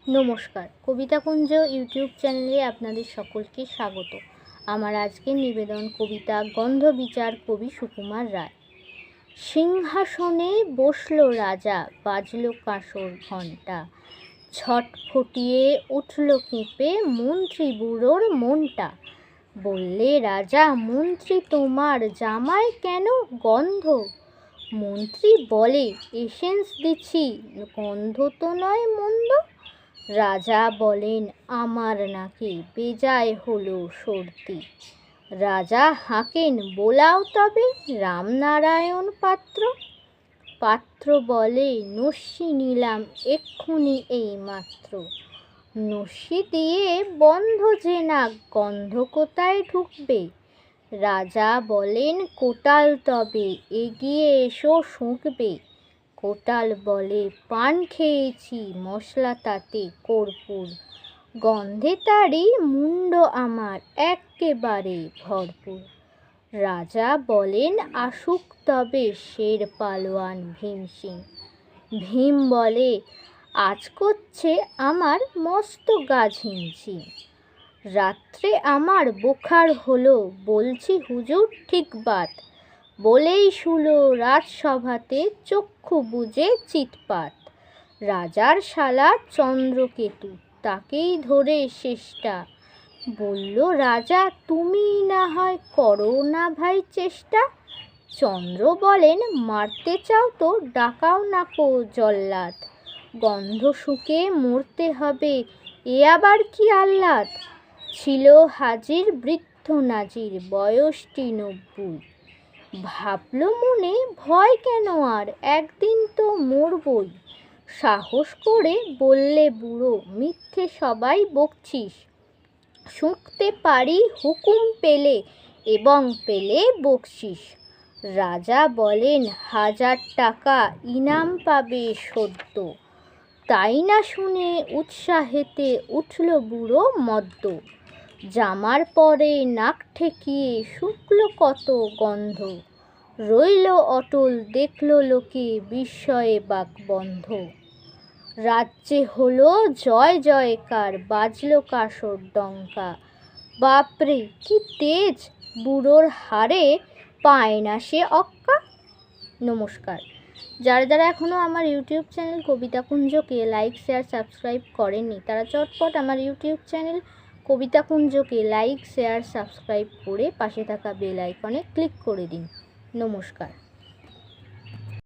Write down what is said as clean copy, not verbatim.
নমস্কার, কবিতাকুঞ্জ ইউটিউব চ্যানেলে আপনাদের সকলকে স্বাগত। আমার আজকের নিবেদন কবিতা গন্ধবিচার, কবি সুকুমার রায়। সিংহাসনে বসল রাজা, বাজল কাঁসর ঘণ্টা, ছটফটিয়ে উঠল কেঁপে মন্ত্রী বুড়োর মনটা। বললে রাজা, মন্ত্রী তোমার জামায় কেন গন্ধ? মন্ত্রী বলে, এসেন্স দিছি, গন্ধ তো নয় মন্দ। রাজা বলেন, আমার নাকি বেজায় হলো সর্দি। রাজা হাঁকেন, বোলাও তবে রামনারায়ণ পাত্র। পাত্র বলে, নস্যি নিলাম এক্ষুনি এই মাত্র। নস্যি দিয়ে বন্ধ যে নাক, গন্ধ কোথায় ঢুকবে? রাজা বলেন, কোটাল তবে এগিয়ে এসো শুঁকবে। কোটাল বলে, পান খেয়েছি মশলা তাতে কর্পূর, গন্ধে তারই মুন্ড আমার এক্কেবারে ভরপুর। রাজা বলেন, আসুক তবে শের পালোয়ান ভীম সিং। ভীম বলে, আজ করছে আমার মস্ত গা ঝিমঝিম। রাত্রে আমার বোখার হলো, বলছি হুজুর ঠিক বাত। বলেই শুলো রাজসভাতে চক্ষু বুজে চিৎপাত। রাজার শালা চন্দ্রকেতু, তাকেই ধরে শেষটা। বলল রাজা, তুমিই না হয় করো না ভাই চেষ্টা। চন্দ্র বলেন, মারতে চাও তো ডাকাও না কো জল্লাদ। গন্ধ শুকে মরতে হবে, এ আবার কি আহ্লাদ। ছিল হাজির বৃদ্ধ নাজির, বয়সটি ৯০। ভাবল মনে, ভয় কেন আর, একদিন তো মরবই। সাহস করে বললে বুড়ো, মিথ্যে সবাই বকছিস। শুঁকতে পারি হুকুম পেলে, এবং পেলে বকশিস। রাজা বলেন, ১০০০ টাকা ইনাম পাবে সদ্য। তাই না শুনে উৎসাহেতে উঠল বুড়ো মদ্য। জামার পরে নাক ঠেকিয়ে শুকল কত গন্ধ। রইল অটল দেখল লোকে, বিস্ময়ে বাক বন্ধ। রাজ্যে হলো জয় জয়কার, বাজল কাঁসর ডঙ্কা। বাপরে কি তেজ, বুড়োর হাড়ে পায় না সে অক্কা। নমস্কার। যারা যারা এখনও আমার ইউটিউব চ্যানেল কবিতাকুঞ্জকে লাইক শেয়ার সাবস্ক্রাইব করেননি, তারা চটপট আমার ইউটিউব চ্যানেল কবিতাকুঞ্জকে লাইক শেয়ার সাবস্ক্রাইব করে পাশে থাকা বেল আইকনে ক্লিক করে দিন। নমস্কার।